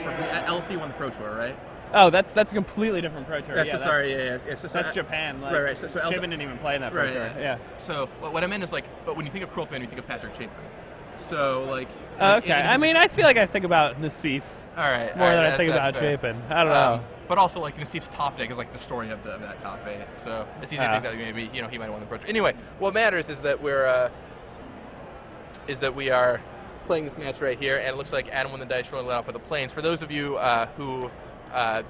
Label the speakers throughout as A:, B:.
A: LC won the Pro Tour, right?
B: Oh, that's a completely different Pro Tour.
A: Yeah, so sorry, yeah.
B: That's Japan. Like,
A: right. So
B: Chapin didn't even play in that Pro Tour. Yeah.
A: So what I meant is, like, but when you think of Curlpan, you think of Patrick Chapin. So, like...
B: Okay. I mean, I feel like I think about Nassif more than I think about Chapin. I don't know.
A: But also, like, Nassif's top deck is, like, the story of that top 8. So it's easy to think that maybe, he might have won the Pro Tour. Anyway, what matters is that we are playing this match right here, and it looks like Adam won the dice rolling off for the Plains. For those of you who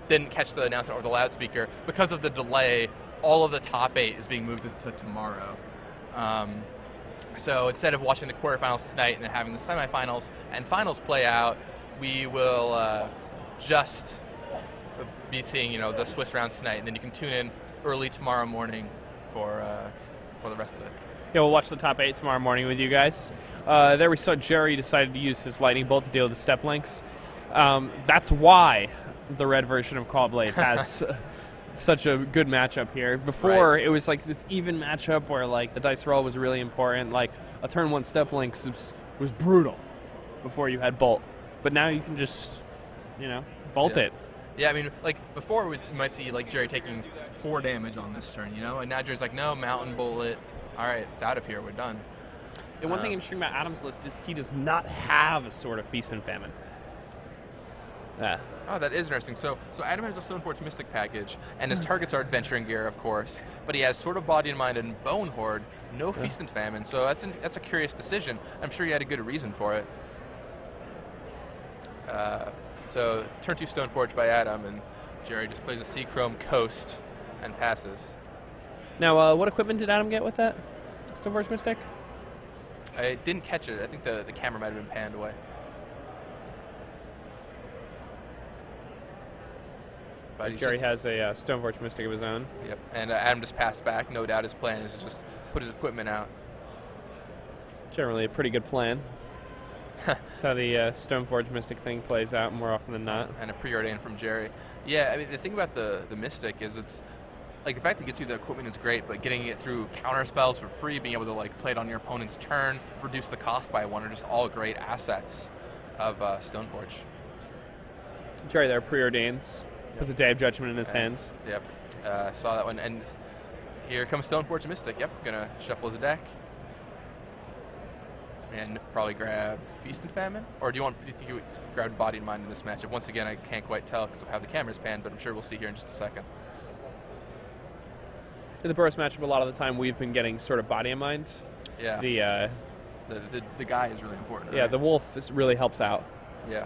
A: didn't catch the announcement over the loudspeaker, because of the delay, all of the top 8 is being moved to tomorrow. So instead of watching the quarterfinals tonight and then having the semifinals and finals play out, we will just be seeing, the Swiss rounds tonight, and then you can tune in early tomorrow morning for the rest of it.
B: Yeah, we'll watch the top 8 tomorrow morning with you guys. There we saw Gerry decided to use his lightning bolt to deal with the step links. That's why the red version of Caw-Blade has such a good matchup here. Before, It was like this even matchup where, like, the dice roll was really important. Like, a turn 1 step links was brutal before you had bolt. But now you can just, bolt it.
A: Yeah, I mean, like, before we might see, like, Gerry taking 4 damage on this turn, And now Gerry's like, no, mountain bullet. All right, it's out of here. We're done.
B: And one thing interesting about Adam's list is he does not have a Sword of Feast and Famine. Yeah.
A: Oh, that is interesting. So Adam has a Stoneforge Mystic package, and his targets are Adventuring Gear, of course, but he has Sword of Body and Mind and Bone Horde, no Feast and Famine. So that's a curious decision. I'm sure he had a good reason for it. So turn 2 Stoneforge by Adam, and Gerry just plays a Sea-Chrome Coast and passes.
B: Now, what equipment did Adam get with that Stoneforge Mystic?
A: I didn't catch it. I think the camera might have been panned away.
B: Gerry has a Stoneforge Mystic of his own.
A: Yep, and Adam just passed back. No doubt his plan is to just put his equipment out.
B: Generally a pretty good plan. That's how the Stoneforge Mystic thing plays out more often than not.
A: And a preordain from Gerry. Yeah, I mean, the thing about the Mystic is it's, like, the fact that it gets you the equipment is great, but getting it through counter spells for free, being able to, like, play it on your opponent's turn, reduce the cost by 1 are just all great assets of Stoneforge.
B: Gerry there preordains. Puts a Day of Judgment in his hands.
A: Yep, saw that one. And here comes Stoneforge Mystic. Yep, gonna shuffle his deck. And probably grab Feast and Famine? Or do you think you would grab Body and Mind in this matchup? Once again, I can't quite tell because of how the camera's panned, but I'm sure we'll see here in just a second.
B: In the Boros matchup, a lot of the time we've been getting sort of Body and Mind.
A: Yeah. The guy is really important.
B: Yeah,
A: right?
B: the wolf really helps out.
A: Yeah.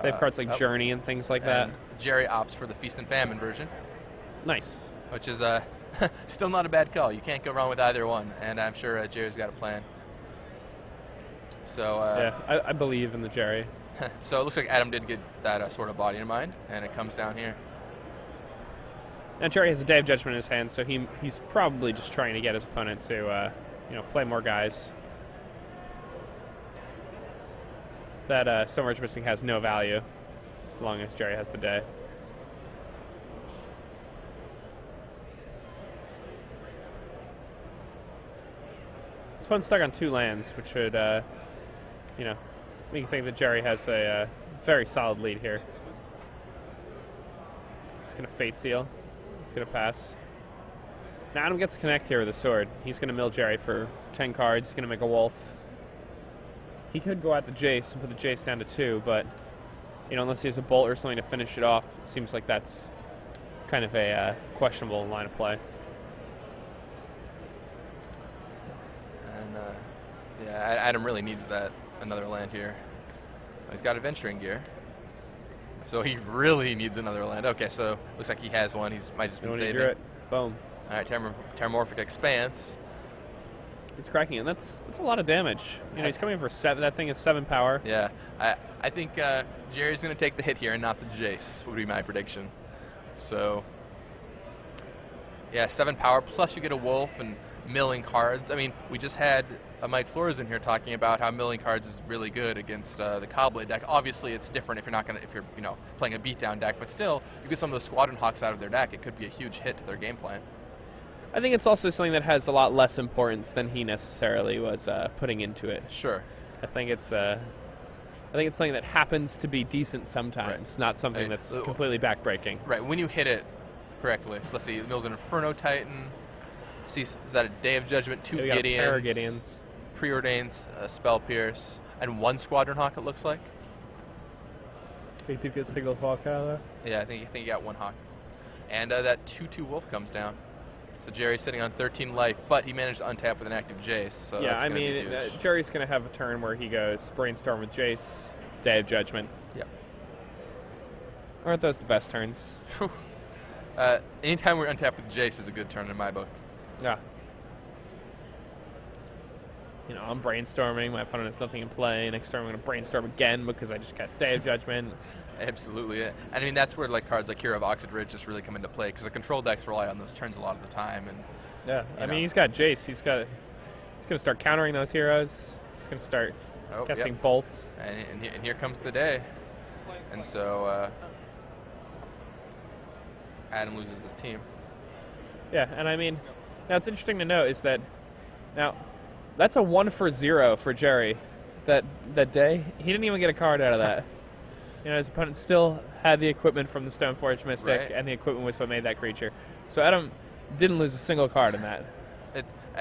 B: They have cards like Journey and things like that.
A: Gerry opts for the Feast and Famine version.
B: Nice.
A: Which is still not a bad call. You can't go wrong with either one, and I'm sure Gerry's got a plan. So
B: yeah, I believe in the Gerry.
A: So it looks like Adam did get that sort of Body in mind, and it comes down here.
B: And Gerry has a Day of Judgment in his hand, so he's probably just trying to get his opponent to play more guys. That Stoneforge Mystic has no value as long as Gerry has the day. This one's stuck on 2 lands, which should, make you think that Gerry has a very solid lead here. He's going to Fate Seal. He's going to pass. Now Adam gets to connect here with a sword. He's going to mill Gerry for 10 cards. He's going to make a wolf. He could go out the Jace and put the Jace down to 2, but, unless he has a bolt or something to finish it off, it seems like that's kind of a questionable line of play.
A: And, Adam really needs another land here. He's got Adventuring Gear. So he really needs another land. Okay, so looks like he has one. He's might just been saving.
B: It. Boom.
A: All right, Terramorphic Expanse.
B: It's cracking it. That's a lot of damage. He's coming in for 7. That thing is 7 power.
A: Yeah, I think Gerry's going to take the hit here and not the Jace, would be my prediction. So, yeah, 7 power, plus you get a wolf and milling cards. I mean, we just had Mike Flores in here talking about how milling cards is really good against the Caw-Blade deck. Obviously, it's different if you're playing a beatdown deck, but still, you get some of the Squadron Hawks out of their deck. It could be a huge hit to their game plan.
B: I think it's also something that has a lot less importance than he necessarily was putting into it.
A: Sure.
B: I think it's I think it's something that happens to be decent sometimes, not something that's completely backbreaking.
A: Right, when you hit it correctly. So let's see, Mill's an Inferno Titan. See, is that a Day of Judgment, 2 Gideons, Preordains, Spell Pierce, and 1 Squadron Hawk, it looks like.
B: Think you get single Hawk out of there?
A: Yeah, I think you got 1 Hawk. And that 2/2 Wolf comes down. So Gerry's sitting on 13 life, but he managed to untap with an active Jace. So
B: yeah,
A: that's
B: I mean, Gerry's going to have a turn where he goes Brainstorm with Jace, Day of Judgment.
A: Yep.
B: Aren't those the best turns?
A: Anytime we're untapped with Jace is a good turn in my book.
B: Yeah. You know, I'm brainstorming. My opponent has nothing in play. Next turn, I'm going to brainstorm again because I just cast Day of Judgment.
A: Absolutely. I mean, that's where like cards like Hero of Oxidridge just really come into play because the control decks rely on those turns a lot of the time. And
B: yeah, I mean, he's got Jace. He's going to start countering those heroes. He's going to start casting bolts.
A: And here comes the day. And so Adam loses his team.
B: Yeah, and I mean, now it's interesting to note is that now that's a 1 for 0 for Gerry that day. He didn't even get a card out of that. You know, his opponent still had the equipment from the Stoneforge Mystic, and the equipment was what made that creature. So Adam didn't lose a single card in that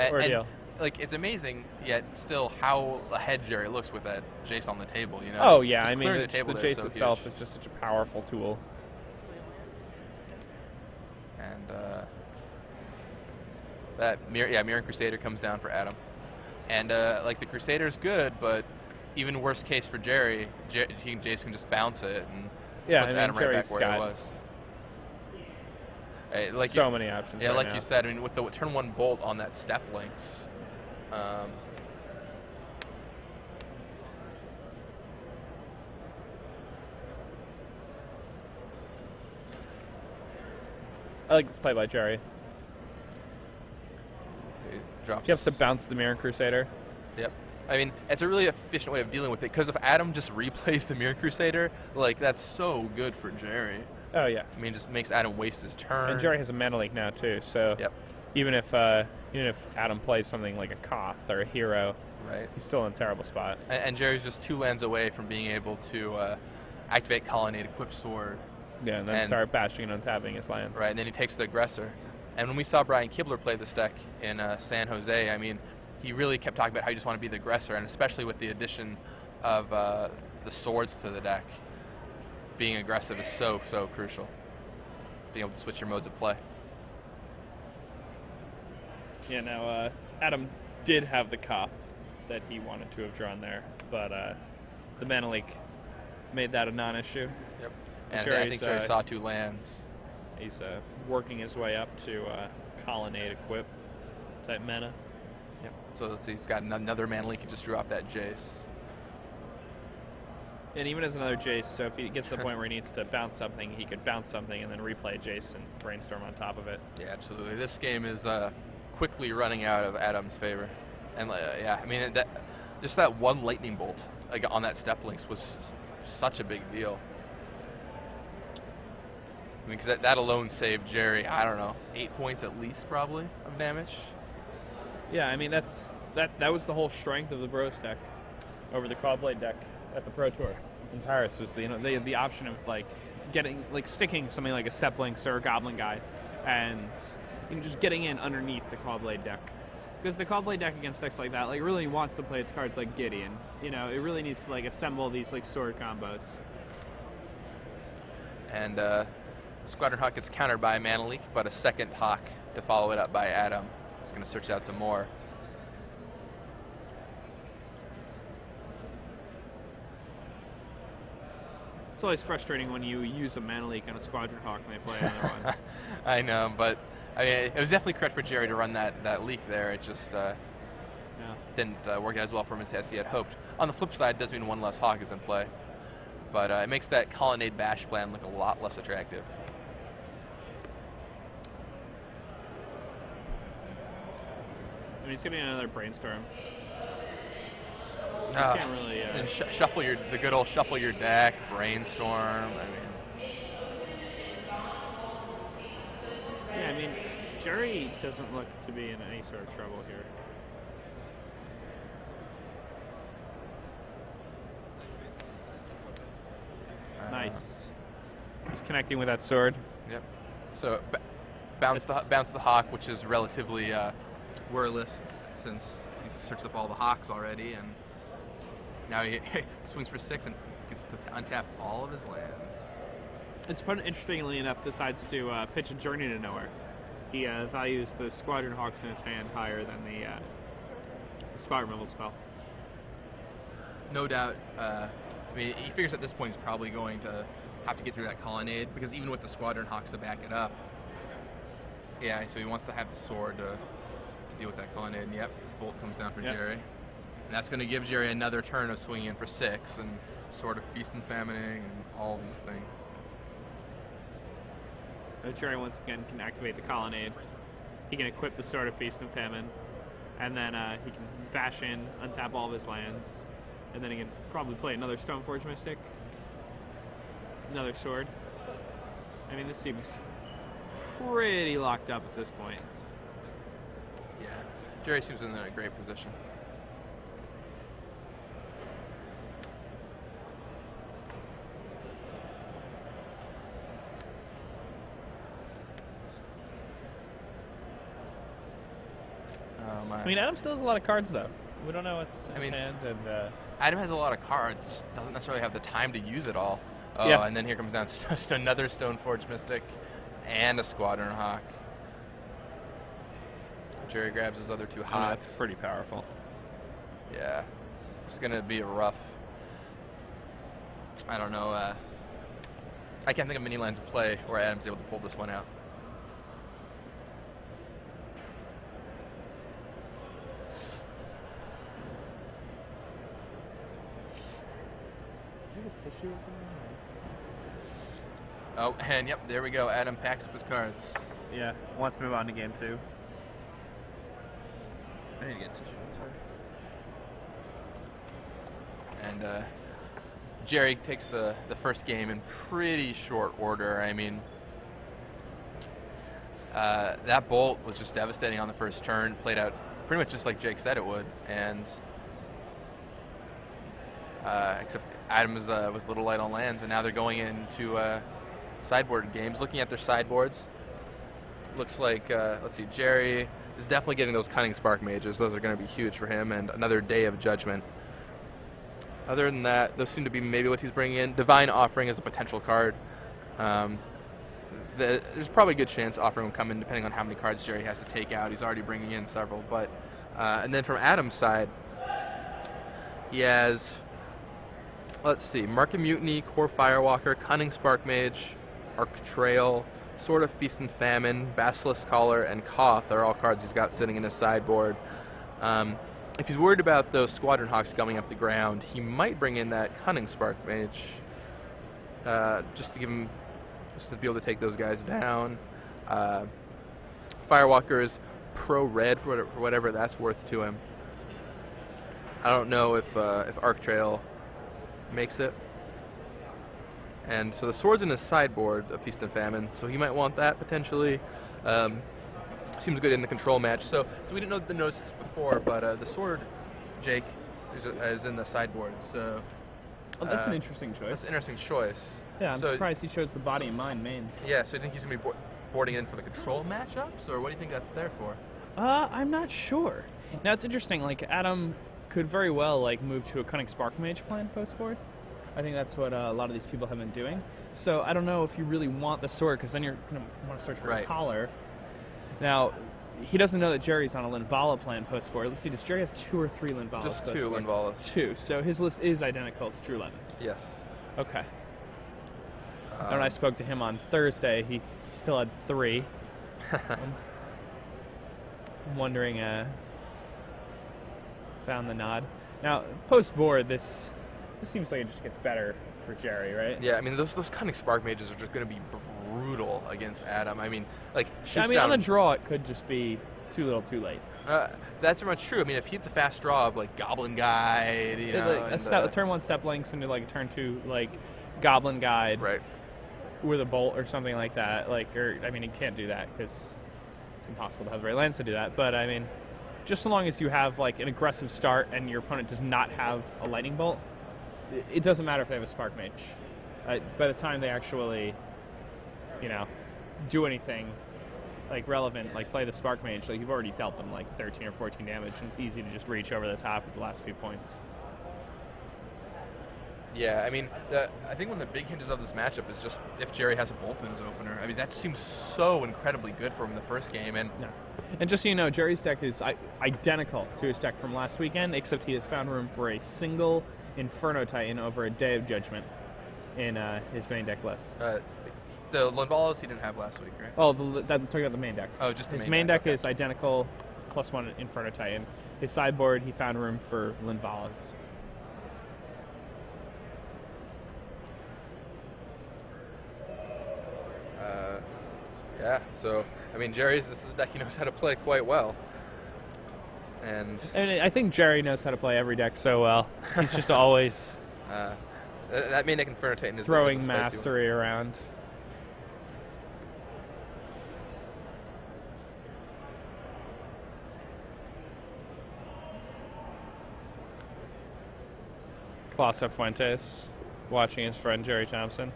B: ordeal.
A: It's amazing, yet still how ahead Gerry looks with that Jace on the table. You know.
B: Oh yeah, I mean,
A: the
B: Jace so itself is just such a powerful tool.
A: And that Mirror Crusader comes down for Adam, and like the Crusader is good, but even worst case for Gerry, Jace can just bounce it and puts Adam right back where he was. Like
B: so many options.
A: Yeah, like you said, I mean, with the turn 1 bolt on that step links. I
B: like this play by Gerry.
A: He
B: has to bounce the Mirror Crusader.
A: Yep. I mean, it's a really efficient way of dealing with it, because if Adam just replays the Mirror Crusader, like, that's so good for Gerry.
B: Oh, yeah.
A: I mean, it just makes Adam waste his turn.
B: And Gerry has a mana leak now, too, so even if Adam plays something like a Koth or a hero, he's still in a terrible spot.
A: And Gerry's just 2 lands away from being able to activate Colonnade, equip Sword.
B: Yeah, and then start bashing and untapping his lands.
A: Right, and then he takes the Aggressor. And when we saw Brian Kibler play this deck in San Jose, I mean, he really kept talking about how you just want to be the aggressor, and especially with the addition of the swords to the deck, being aggressive is so crucial. Being able to switch your modes of play.
B: Yeah, now Adam did have the Koth that he wanted to have drawn there, but the mana leak made that a non-issue.
A: Yep. And I think Gerry saw 2 lands.
B: He's working his way up to Colonnade equip type mana.
A: Yep. So let's see, he's got another mana leak. He just drew off that Jace.
B: And even as another Jace, so if he gets to the point where he needs to bounce something, he could bounce something and then replay Jace and brainstorm on top of it.
A: Yeah, absolutely. This game is quickly running out of Adam's favor. And I mean, just that 1 lightning bolt on that step links was such a big deal. I mean, because that alone saved Gerry, I don't know, 8 points at least, probably, of damage.
B: Yeah, I mean, that was the whole strength of the Bros deck over the Caw-Blade deck at the Pro Tour in Paris. Was the option of sticking something like a Seplinx or a Goblin Guy, and just getting in underneath the Caw-Blade deck, because the Caw-Blade deck against decks like that really wants to play its cards like Gideon. It really needs to assemble these sword combos.
A: And Squadron Hawk gets countered by a mana leak, but a second Hawk to follow it up by Adam. He's going to search out some more.
B: It's always frustrating when you use a mana leak on a Squadron Hawk and they play another one.
A: I know, but I mean, it was definitely correct for Gerry to run that leak there. It just didn't work out as well for him as he had hoped. On the flip side, it does mean 1 less Hawk is in play, but it makes that Colonnade Bash plan look a lot less attractive.
B: I mean, he's getting another brainstorm. You
A: can't
B: really.
A: And shuffle the good old shuffle your deck, brainstorm. I mean.
B: Yeah, I mean, Gerry doesn't look to be in any sort of trouble here. Nice. He's connecting with that sword.
A: Yep. So bounce the hawk, which is relatively whirless since he's searched up all the hawks already, and now he swings for 6 and gets to untap all of his lands.
B: This opponent, interestingly enough, decides to pitch a Journey to Nowhere. He values the Squadron Hawks in his hand higher than the Spot Removal spell.
A: No doubt. I mean, he figures at this point he's probably going to have to get through that colonnade, because even with the Squadron Hawks to back it up, yeah, so he wants to have the sword to deal with that colonnade. And yep, bolt comes down for Gerry. And that's going to give Gerry another turn of swinging in for 6 and sort of feast and famining and all these things.
B: Gerry once again can activate the colonnade. He can equip the Sword of Feast and Famine, and then he can bash in, untap all of his lands, and then he can probably play another Stoneforge Mystic, another sword. I mean, this seems pretty locked up at this point.
A: Yeah, Gerry seems in a great position.
B: I mean, Adam still has a lot of cards, though. We don't know what's in his hand, and
A: Adam has a lot of cards, just doesn't necessarily have the time to use it all. And then here comes down another Stoneforge Mystic and a Squadron Hawk. Gerry grabs his other 2 Hawks.
B: That's pretty powerful.
A: Yeah, it's gonna be a rough. I don't know. I can't think of many lines of play where Adam's able to pull this one out.
B: Tissue or something?
A: Oh, and yep, there we go. Adam packs up his cards.
B: Yeah, wants to move on to game 2. I need to get tissue. Sorry.
A: And Gerry takes the first game in pretty short order. I mean, that bolt was just devastating on the first turn. Played out pretty much just like Jake said it would, and except Adam was a little light on lands, and now they're going into sideboard games. Looking at their sideboards, looks like, let's see, Gerry is definitely getting those Cunning Spark Mages. Those are going to be huge for him, and another Day of Judgment. Other than that, those seem to be maybe what he's bringing in. Divine Offering is a potential card. There's probably a good chance Offering will come in depending on how many cards Gerry has to take out. He's already bringing in several. But and then from Adam's side, he has, let's see, Market Mutiny, Core Firewalker, Cunning Spark Mage, Arc Trail, Sword of Feast and Famine, Basilisk Collar, and Koth are all cards he's got sitting in his sideboard. If he's worried about those Squadron Hawks coming up the ground, he might bring in that Cunning Spark Mage just to be able to take those guys down. Firewalker is pro-red for whatever that's worth to him. I don't know if Arc Trail makes it. And so the sword's in his sideboard of Feast and Famine, so he might want that potentially. Seems good in the control match. So we didn't know the notices before, but the sword, Jake, is in the sideboard. So
B: that's an interesting choice.
A: That's an interesting choice.
B: Yeah, I'm surprised he chose the Body and Mind main.
A: Yeah, so you think he's going to be boarding it in for the control matchups, or what do you think that's there for?
B: I'm not sure. Now, it's interesting. Like, Adam could very well move to a Cunning Spark Mage plan post-board. I think that's what a lot of these people have been doing. So I don't know if you really want the sword, because then you're going to want to search for a collar. Now, he doesn't know that Gerry's on a Linvala plan post-board. Let's see, does Gerry have 2 or 3 Linvalas?
A: Just 2 Linvalas.
B: 2. So his list is identical to Drew Levin's.
A: Yes.
B: Okay. When I spoke to him on Thursday, he still had 3. I'm wondering, found the nod. Now, post-board, this seems like it just gets better for Gerry, right?
A: Yeah, I mean, those Cunning Spark Mages are just going to be brutal against Adam. I mean, on
B: the draw, it could just be too little, too late.
A: That's very much true. I mean, if he hits a fast draw of Goblin Guide,
B: a turn 1 step links into a turn 2 Goblin Guide,
A: right,
B: with a bolt or something like that. You can't do that because it's impossible to have the right lands to do that. But I mean, just so long as you have an aggressive start and your opponent does not have a lightning bolt, it doesn't matter if they have a Spark Mage. by the time they actually, do anything like relevant, like play the Spark Mage, like you've already dealt them like 13 or 14 damage, and it's easy to just reach over the top with the last few points.
A: Yeah, I mean, I think one of the big hinges of this matchup is just if Gerry has a Bolt in his opener. I mean, that seems so incredibly good for him in the first game. And
B: just so you know, Gerry's deck is identical to his deck from last weekend, except he has found room for a single Inferno Titan over a Day of Judgment in his main deck list.
A: The Linvalas he didn't have last week, right?
B: Oh, I'm talking about the main deck.
A: Oh, just the
B: his
A: main deck.
B: His main deck is identical, +1 Inferno Titan. His sideboard, he found room for Linvalas.
A: Yeah, so, I mean, this is a deck he knows how to play quite well. And
B: I think Gerry knows how to play every deck so well. He's just always
A: that main deck Inferno Titan is
B: throwing mastery around. Clausa Fuentes watching his friend Gerry Thompson.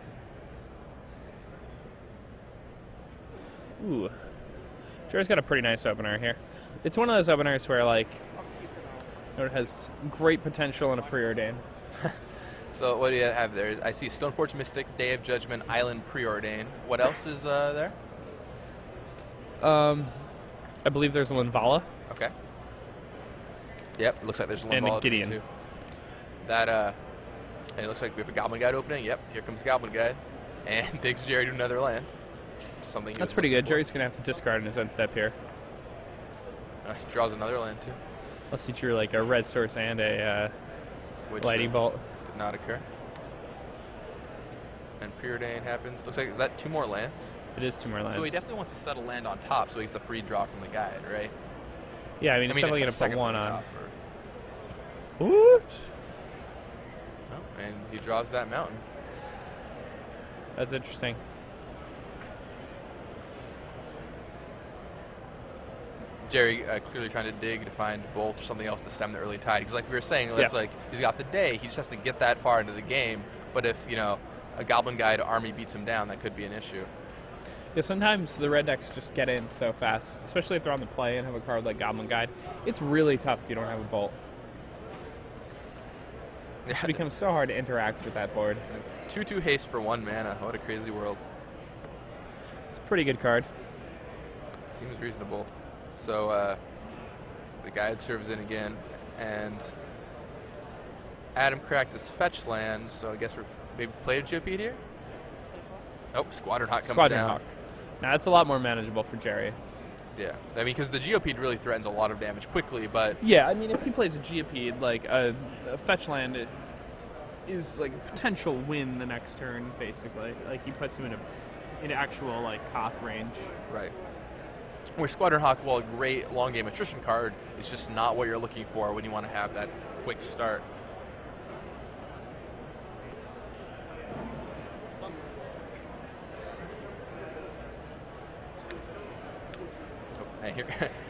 B: Ooh. Gerry's got a pretty nice opener here. It's one of those openers where, like, it has great potential in a preordain.
A: So what do you have there? I see Stoneforge Mystic, Day of Judgment, Island Preordain. What else is there?
B: I believe there's a Linvala.
A: Okay. Yep, looks like there's a Linvala
B: and a Gideon.
A: too. That and it looks like we have a Goblin Guide opening. Yep, here comes Goblin Guide, and digs Gerry to another land. Something
B: that's pretty good. Gerry's gonna have to discard in his end step here.
A: He draws another land too.
B: Unless he drew like a red source and a lightning bolt.
A: Did not occur. And Preordain happens. Looks like, is that 2 more lands?
B: It is 2 more lands.
A: So he definitely wants to set a land on top so he gets a free draw from the guide, right?
B: Yeah, I mean, it's definitely going to put 1 on. Ooh.
A: Oh, and he draws that mountain.
B: That's interesting.
A: Gerry clearly trying to dig to find Bolt or something else to stem the early tide. Because like we were saying, it's like he's got the day. He just has to get that far into the game. But if, a Goblin Guide army beats him down, that could be an issue.
B: Yeah, sometimes the red decks just get in so fast, especially if they're on the play and have a card like Goblin Guide. It's really tough if you don't have a Bolt. It becomes so hard to interact with that board.
A: 2/2 haste for 1 mana. What a crazy world.
B: It's a pretty good card.
A: Seems reasonable. So the guide serves in again, and Adam cracked his fetch land, so I guess we're maybe play a GOP here? Oh, Squadron Hawk comes down.
B: Hawk. Now that's a lot more manageable for Gerry.
A: Yeah, I mean, because the GOP really threatens a lot of damage quickly, but...
B: Yeah, I mean, if he plays a GOP, like a fetch land, it is like a potential win the next turn, basically. Like, he puts him in actual, like, Koth range.
A: Right. Where Squadron Hawk, while a great long game attrition card, is just not what you're looking for when you want to have that quick start. Oh, and here,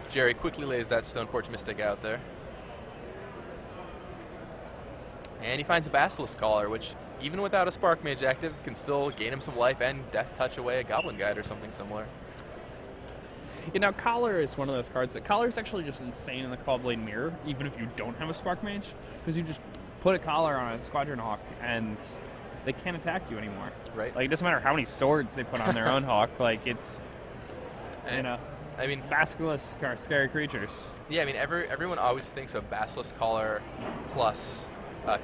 A: Gerry quickly lays that Stoneforge Mystic out there. And he finds a Basilisk Caller, which, even without a Spark Mage active, can still gain him some life and Death Touch away a Goblin Guide or something similar.
B: Collar is one of those cards that Collar is actually just insane in the Caw-Blade Mirror, even if you don't have a Spark Mage, because you just put a Collar on a Squadron Hawk and they can't attack you anymore.
A: Right.
B: Like, it doesn't matter how many swords they put on their own Hawk, like, it's,
A: I mean,
B: Basilisk are scary creatures.
A: Yeah, I mean, everyone always thinks of Basilisk Caller plus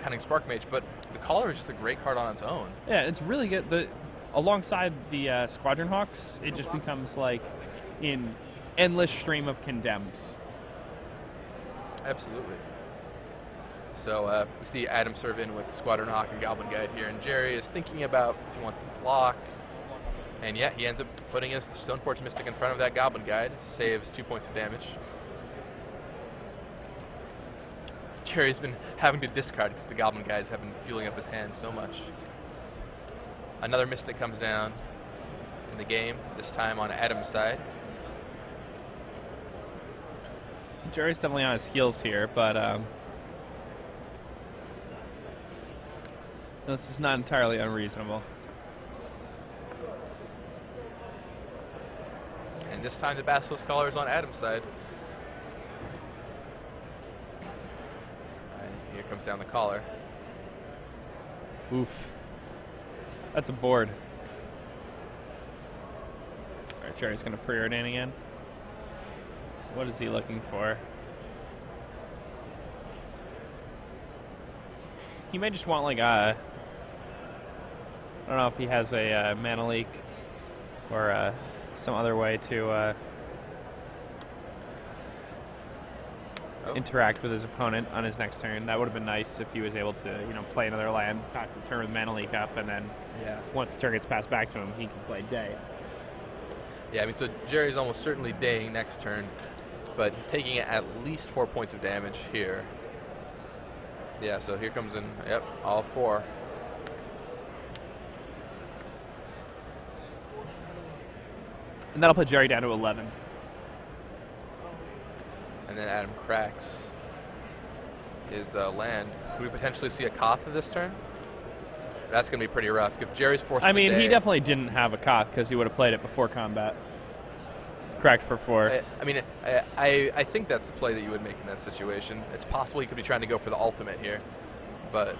A: Cunning Spark Mage, but the Caller is just a great card on its own.
B: Yeah, it's really good. Alongside the Squadron Hawks, it just becomes like in endless stream of condemns.
A: Absolutely. So we see Adam serve in with Squadron Hawk and Goblin Guide here, and Gerry is thinking about if he wants to block. And yeah, he ends up putting his Stoneforge Mystic in front of that Goblin Guide, saves 2 points of damage. Gerry's been having to discard because the Goblin Guides have been fueling up his hand so much. Another Mystic comes down in the game, this time on Adam's side.
B: Gerry's definitely on his heels here, but This is not entirely unreasonable.
A: And this time the Basilisk Collar is on Adam's side. And here comes down the collar.
B: Oof. That's a board. All right, Gerry's going to preordain again. What is he looking for? He may just want like a... I don't know if he has a mana leak or some other way to interact with his opponent on his next turn. That would have been nice if he was able to, play another land, pass the turn with mana leak up, and then once the turn gets passed back to him, he can play day.
A: Yeah, I mean, so Gerry's almost certainly daying next turn, but he's taking at least 4 points of damage here. Yeah, so here comes in, yep, all 4.
B: And that'll put Gerry down to 11.
A: And then Adam cracks his land. Could we potentially see a Koth this turn? That's going to be pretty rough. If Gerry's forced to
B: he
A: day,
B: definitely didn't have a Koth because he would have played it before combat. Cracked for 4.
A: I think that's the play that you would make in that situation. It's possible he could be trying to go for the ultimate here, but...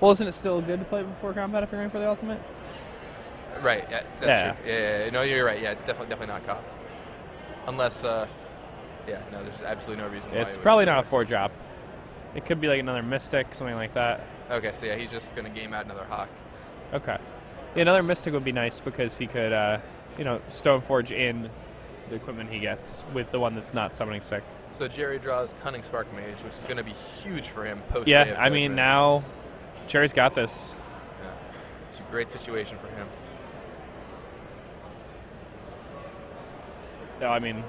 B: Well, isn't it still good to play before combat if you're going for the ultimate?
A: Right, yeah, that's true. Yeah, no, you're right. Yeah, it's definitely not Koth. Unless, no, there's absolutely no reason why.
B: It's probably not a 4-drop. It could be like another Mystic, something like that.
A: Okay, so yeah, he's just going to game out another Hawk.
B: Okay. Yeah, another Mystic would be nice because he could, Stoneforge in the equipment he gets with the one that's not summoning sick.
A: So Gerry draws Cunning Spark Mage, which is going to be huge for him post.
B: Yeah, I mean, now Gerry's got this.
A: Yeah, it's a great situation for him.
B: No, I mean,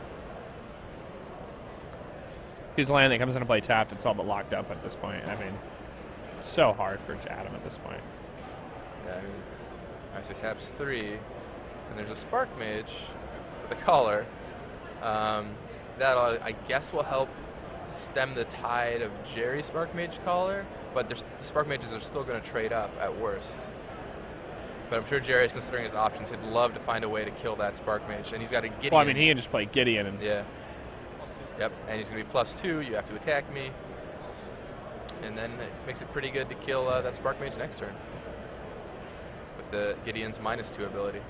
B: his land that comes into play tapped, it's all but locked up at this point. I mean, so hard for Adam at this point.
A: Yeah, I mean, alright, so taps 3, and there's a Spark Mage with a collar. That I guess will help stem the tide of Gerry's Spark Mage collar, but the Spark Mages are still going to trade up at worst. But I'm sure Gerry's considering his options. He'd love to find a way to kill that Spark Mage, and he's got a Gideon.
B: Well, I mean, he can just play Gideon. And
A: yeah. Yep, and he's going to be +2. You have to attack me. And then it makes it pretty good to kill that Spark Mage next turn with the Gideon's -2 ability.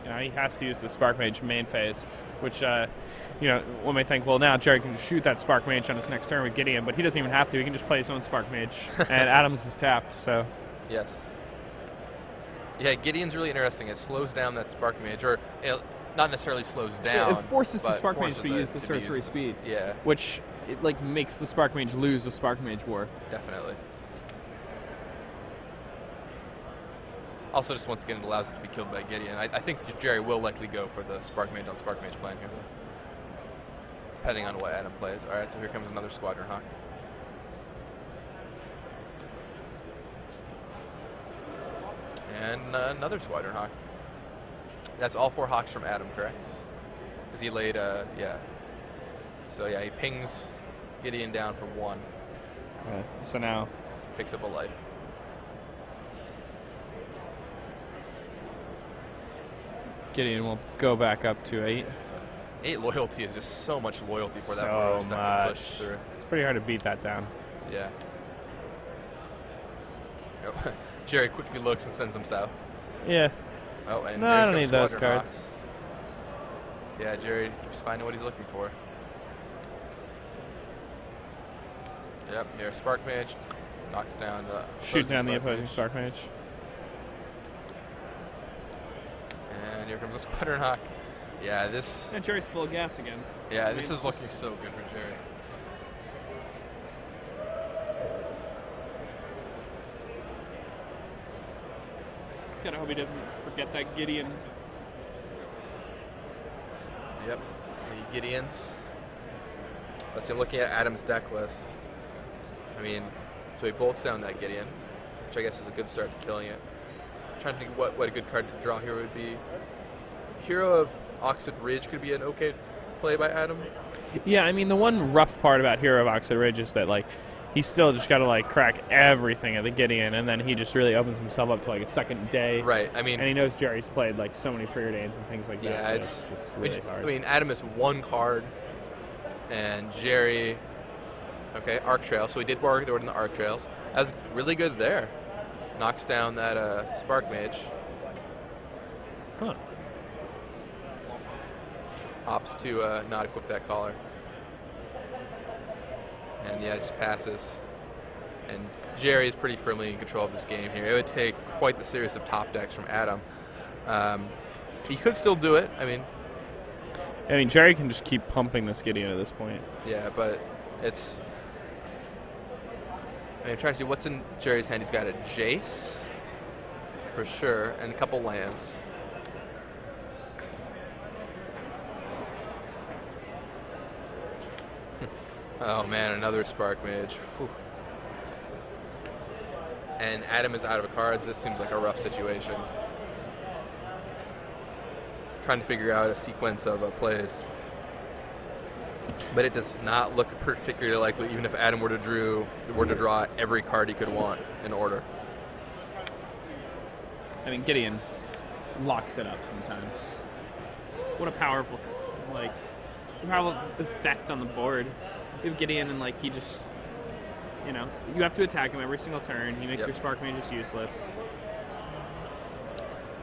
B: He has to use the Spark Mage main phase, which, one may think, well, now Gerry can shoot that Spark Mage on his next turn with Gideon, but he doesn't even have to. He can just play his own Spark Mage, and Adams is tapped, so...
A: Yes. Yeah, Gideon's really interesting. It slows down that Spark Mage, or not necessarily slows down.
B: It forces the Spark Mage to use the sorcery speed.
A: Yeah.
B: Which, makes the Spark Mage lose the Spark Mage war.
A: Definitely. Also, just once again, it allows it to be killed by Gideon. I think Gerry will likely go for the Spark Mage on Spark Mage plan here, depending on what Adam plays. All right, so here comes another Squadron Hawk. And another Squadron Hawk. That's all 4 Hawks from Adam, correct? Because he laid, yeah. So yeah, he pings Gideon down for 1.
B: Right, so now...
A: Picks up a life.
B: Gideon will go back up to 8.
A: 8 loyalty is just so much loyalty for that
B: so
A: Burrow step to
B: much.
A: push through.
B: It's pretty hard to beat that down.
A: Yeah. Gerry quickly looks and sends him south.
B: Yeah.
A: Oh, and
B: no, I don't need those
A: Squadron
B: cards.
A: Hawk. Yeah, Gerry keeps finding what he's looking for. Yep, here, Spark Mage knocks down the
B: Shoots down the opposing Spark Mage.
A: And here comes a Squadron Hawk. Yeah, this...
B: And Gerry's full of gas again.
A: Yeah, this is looking so good for Gerry.
B: Just gotta hope he doesn't forget that Gideon.
A: Yep, the Gideons. Let's see, I'm looking at Adam's deck list. I mean, so he bolts down that Gideon, which I guess is a good start to killing it. I'm trying to think what a good card to draw here would be. Hero of Oxid Ridge could be an okay play by Adam.
B: Yeah, I mean, the one rough part about Hero of Oxid Ridge is that, like, He's still just got to like crack everything at the Gideon, and then he just really opens himself up to like a second day.
A: Right. I mean,
B: and he knows Gerry's played like so many preordains and things like that.
A: yeah, it's
B: just really hard.
A: I mean, Adam is 1 card, and Gerry, okay, Arc Trail. So he did work in the Arc Trails. That was really good there. Knocks down that Spark Mage.
B: Huh.
A: Opts to not equip that collar. And yeah, it just passes. And Gerry is pretty firmly in control of this game here. It would take quite the series of top decks from Adam. He could still do it. I mean,
B: Gerry can just keep pumping this Gideon at this point.
A: Yeah, but it's... I'm trying to see what's in Gerry's hand. He's got a Jace, for sure, and a couple lands. Oh man, another Spark Mage. Whew. And Adam is out of cards. This seems like a rough situation. Trying to figure out a sequence of plays. But it does not look particularly likely, even if Adam were to draw every card he could want in order.
B: I mean, Gideon locks it up sometimes. What a powerful effect on the board. You have Gideon and he just, you have to attack him every single turn. He makes your Spark Mage just useless.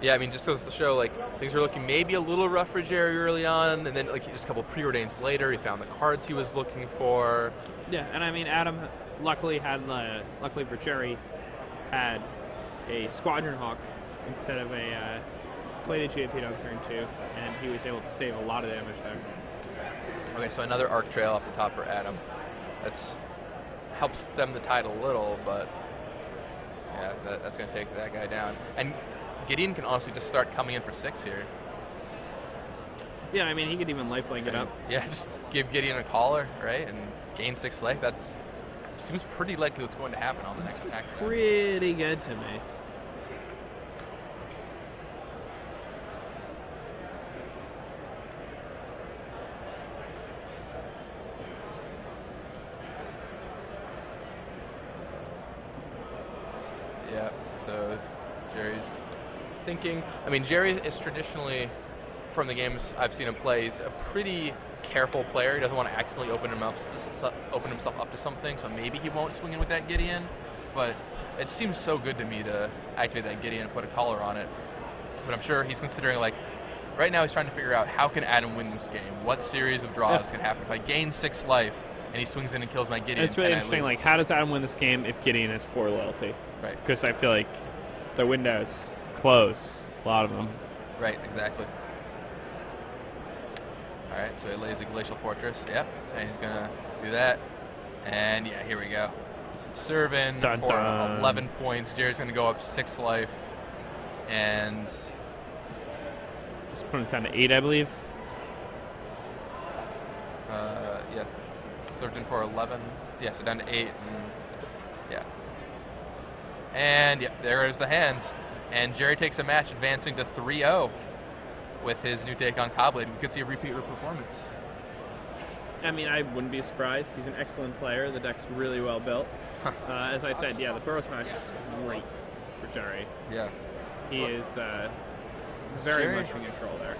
A: Yeah, I mean, just goes to show, things are looking maybe a little rough for Gerry early on, and then, just a couple preordains later, he found the cards he was looking for.
B: Yeah, and I mean, Adam, luckily for Gerry, had a Squadron Hawk instead of a Bladed GAP on turn 2, and he was able to save a lot of damage there.
A: Okay, so another Arc Trail off the top for Adam. Helps stem the tide a little, but yeah, that's going to take that guy down. And Gideon can honestly just start coming in for 6 here.
B: Yeah, I mean, he could even lifelink it up.
A: Yeah, just give Gideon a collar, right, and gain 6 life. That seems pretty likely what's going to happen on the next attack step.
B: Pretty good to me.
A: Yeah, so Gerry's thinking. I mean, Gerry is traditionally, from the games I've seen him play, he's a pretty careful player. He doesn't want to accidentally open himself up to something, so maybe he won't swing in with that Gideon. But it seems so good to me to activate that Gideon and put a collar on it. But I'm sure he's considering, right now he's trying to figure out how can Adam win this game? What series of draws can happen? If I gain 6 life and he swings in and kills my Gideon,
B: it's really interesting, how does Adam win this game if Gideon has 4 loyalty?
A: Right.
B: Because I feel like the windows close, a lot of them.
A: Right, exactly. All right, so he lays a Glacial Fortress. Yep, and he's going to do that. And yeah, here we go. Serve-in for 11 points. Gerry's going to go up 6 life. And
B: this put us down to 8, I believe.
A: Yeah, served in for 11. Yeah, so down to 8. And yeah. And yeah, there is the hand. And Gerry takes a match, advancing to 3-0 with his new take on Cobblade. We could see a repeat performance.
B: I mean, I wouldn't be surprised. He's an excellent player. The deck's really well built. As I said, yeah, the Burrow Smash is great for Gerry.
A: Yeah.
B: He is very much in control there.